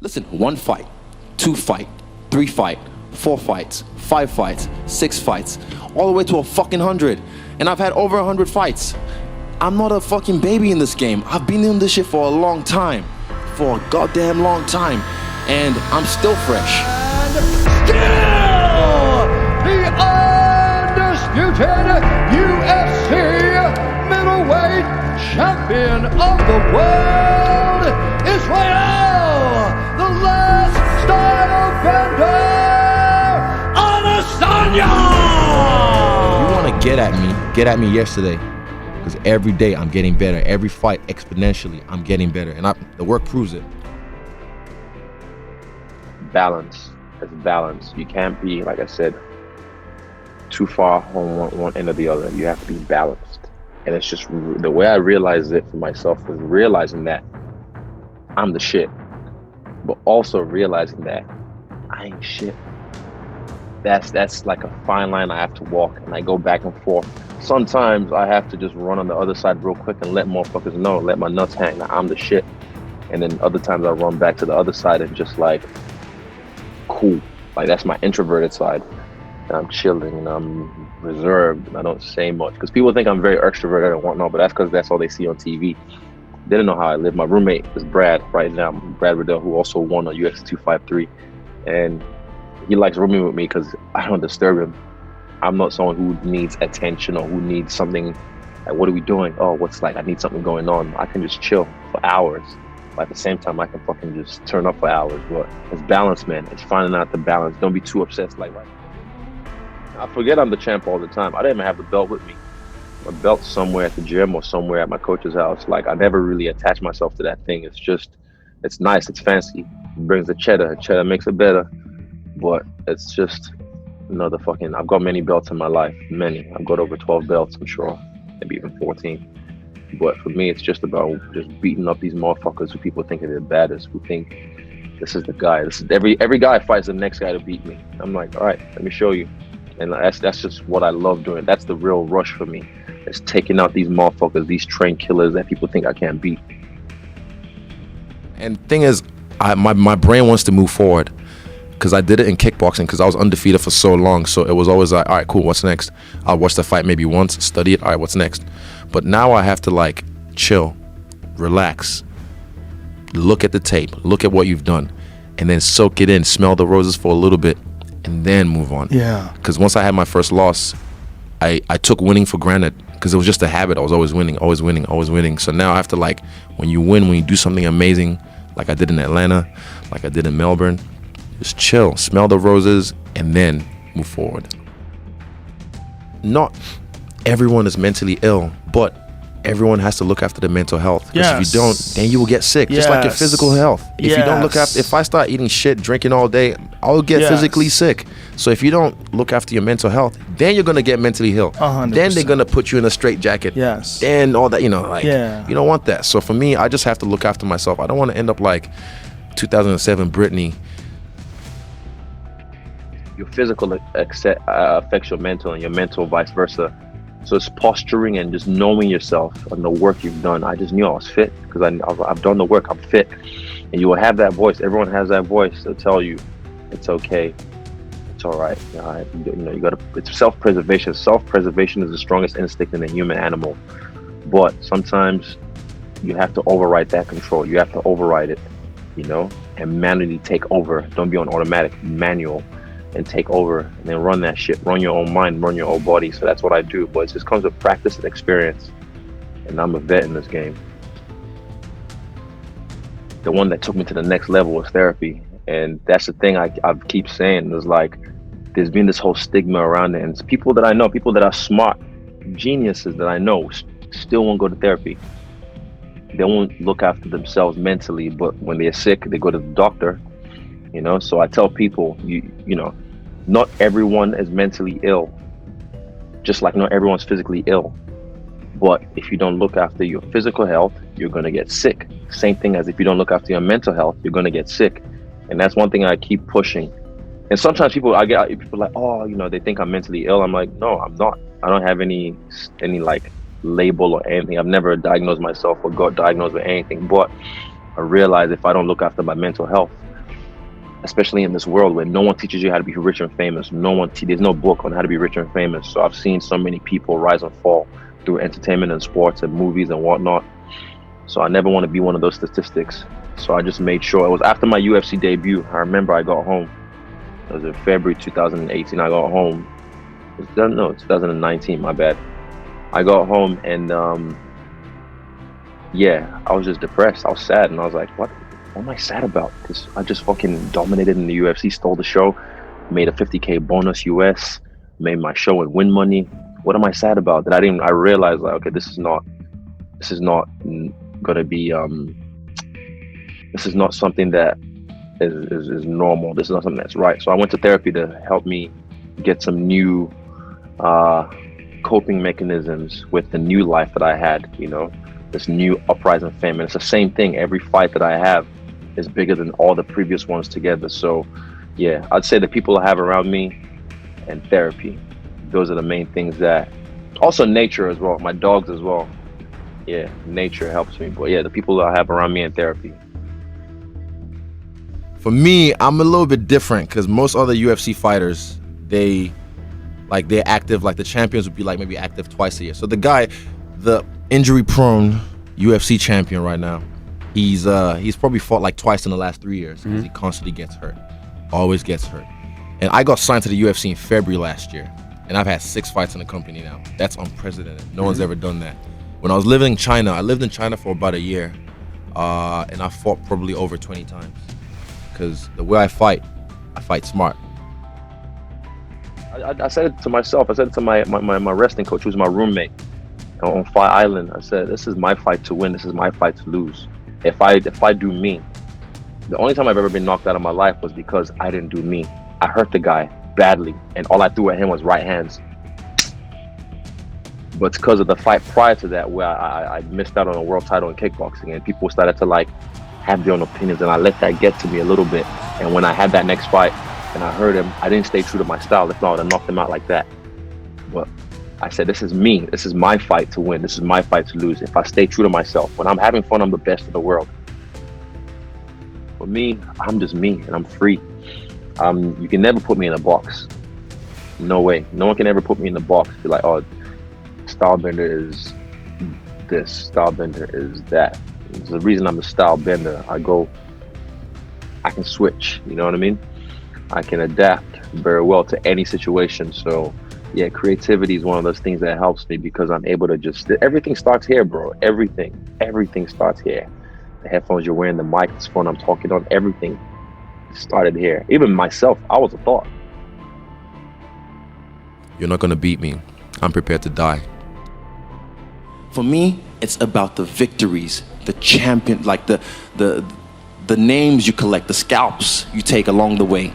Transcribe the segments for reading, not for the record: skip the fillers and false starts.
Listen, 1 fight, 2 fight, 3 fight, 4 fights, 5 fights, 6 fights, all the way to a fucking 100. And I've had over 100 fights. I'm not a fucking baby in this game. I've been in this shit for a long time. For a goddamn long time. And I'm still fresh. Still the undisputed UFC middleweight champion of the world, Israel, the Last Stylebender Adesanya! If you want to get at me yesterday. Because every day I'm getting better. Every fight exponentially, I'm getting better. And the work proves it. Balance. It's balance. You can't be, like I said, too far on one end or the other. You have to be balanced. And it's just the way I realized it for myself was realizing that I'm the shit, but also realizing that I ain't shit. That's like a fine line I have to walk, and I go back and forth. Sometimes I have to just run on the other side real quick and let motherfuckers know, let my nuts hang that I'm the shit. And then other times I run back to the other side and just like, cool. Like that's my introverted side. And I'm chilling and I'm reserved and I don't say much. Because people think I'm very extroverted and whatnot, but that's because that's all they see on TV. They don't know how I live. My roommate is Brad right now, Brad Riddell, who also won on UFC 253. And he likes rooming with me because I don't disturb him. I'm not someone who needs attention or who needs something like, what are we doing? Oh, what's like, I need something going on. I can just chill for hours. But at the same time, I can fucking just turn up for hours. But it's balance, man. It's finding out the balance. Don't be too obsessed like right now. I forget I'm the champ all the time. I didn't even have the belt with me. My belt's somewhere at the gym or somewhere at my coach's house. Like I never really attach myself to that thing. It's just, it's nice. It's fancy. It brings the cheddar. Cheddar makes it better. But it's just another fucking, I've got many belts in my life. Many. I've got over 12 belts, I'm sure. Maybe even 14. But for me, it's just about just beating up these motherfuckers who people think are the baddest, who think this is the guy. This is every guy fights the next guy to beat me. I'm like, all right, let me show you. And that's just what I love doing. That's the real rush for me. It's taking out these motherfuckers, these trained killers that people think I can't beat. And the thing is, my brain wants to move forward. Because I did it in kickboxing because I was undefeated for so long. So it was always like, all right, cool, what's next? I'll watch the fight maybe once, study it, all right, what's next? But now I have to like chill, relax, look at the tape, look at what you've done, and then soak it in, smell the roses for a little bit, and then move on. Yeah. Because once I had my first loss, I took winning for granted because it was just a habit. I was always winning, always winning, always winning. So now I have to like, when you win, when you do something amazing, like I did in Atlanta, like I did in Melbourne, just chill, smell the roses, and then move forward. Not everyone is mentally ill, but everyone has to look after their mental health. Because if you don't, then you will get sick, just like your physical health. If you don't look after, if I start eating shit, drinking all day, I'll get physically sick. So if you don't look after your mental health, then you're gonna get mentally ill. 100%. Then they're gonna put you in a straitjacket. Yes. Then all that, you don't want that. So for me, I just have to look after myself. I don't want to end up like 2007 Britney. Your physical affects your mental, and your mental vice versa. So it's posturing and just knowing yourself and the work you've done. I just knew I was fit because I've done the work. I'm fit, and you will have that voice. Everyone has that voice to tell you it's okay, it's all right. You got to. It's self-preservation. Self-preservation is the strongest instinct in the human animal, but sometimes you have to override that control. You have to override it, and manually take over. Don't be on automatic, manual. And take over and then run that shit, run your own mind, run your own body. So that's what I do, but it just comes with practice and experience, and I'm a vet in this game. The one that took me to the next level was therapy, and that's the thing I keep saying is like there's been this whole stigma around it, and it's people that I know, people that are smart, geniuses that I know still won't go to therapy. They won't look after themselves mentally, but when they're sick, they go to the doctor. So I tell people, not everyone is mentally ill, just like not everyone's physically ill. But if you don't look after your physical health, you're going to get sick. Same thing as if you don't look after your mental health, you're going to get sick. And that's one thing I keep pushing. And sometimes people like, oh, they think I'm mentally ill. I'm like, no, I'm not. I don't have any like label or anything. I've never diagnosed myself or got diagnosed with anything. But I realize if I don't look after my mental health, especially in this world where no one teaches you how to be rich and famous. There's no book on how to be rich and famous. So I've seen so many people rise and fall through entertainment and sports and movies and whatnot. So I never want to be one of those statistics. So I just made sure. It was after my UFC debut. I remember I got home. It was in February 2018. I got home. 2019, my bad. I got home and yeah, I was just depressed. I was sad, and I was like, what am I sad about? Because I just fucking dominated in the UFC, stole the show, made a 50K bonus US, made my show and win money. What am I sad about? That I realized, like, okay, this is not gonna be this is not something that is normal. This is not something that's right. So I went to therapy to help me get some new coping mechanisms with the new life that I had, you know, this new uprising fame. And it's the same thing. Every fight that I have is bigger than all the previous ones together. So yeah, I'd say the people I have around me and therapy, those are the main things. That also nature as well, my dogs as well. Yeah, nature helps me. But yeah, the people that I have around me and therapy. For me, I'm a little bit different because most other UFC fighters, they're active. Like the champions would be like maybe active twice a year. So the guy, the injury-prone UFC champion right now, he's probably fought like twice in the last 3 years because he constantly gets hurt, always gets hurt. And I got signed to the UFC in February last year, and I've had 6 fights in the company now. That's unprecedented. No one's ever done that. When I was living in China, I lived in China for about a year, and I fought probably over 20 times. Because the way I fight smart. I said it to myself. I said it to my wrestling coach, who's my roommate on Fire Island. I said, this is my fight to win. This is my fight to lose. If I do me, the only time I've ever been knocked out of my life was because I didn't do me. I hurt the guy badly, and all I threw at him was right hands. But it's because of the fight prior to that where I missed out on a world title in kickboxing, and people started to like have their own opinions, and I let that get to me a little bit. And when I had that next fight and I heard him, I didn't stay true to my style. If not, I would have knocked him out like that. But I said, this is me. This is my fight to win. This is my fight to lose. If I stay true to myself, when I'm having fun, I'm the best in the world. For me, I'm just me, and I'm free. You can never put me in a box. No way. No one can ever put me in a box. Be like, oh, Stylebender is this, Stylebender is that. It's the reason I'm a Stylebender. I can switch, you know what I mean? I can adapt very well to any situation. So yeah, creativity is one of those things that helps me because I'm able to everything starts here, bro. Everything starts here. The headphones you're wearing, the mic, this phone I'm talking on, everything started here. Even myself, I was a thought. You're not gonna beat me. I'm prepared to die. For me, it's about the victories, the champion, like the names you collect, the scalps you take along the way.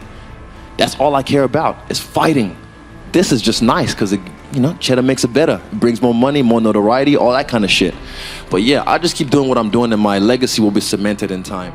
That's all I care about, is fighting. This is just nice because, you know, cheddar makes it better. It brings more money, more notoriety, all that kind of shit. But yeah, I just keep doing what I'm doing, and my legacy will be cemented in time.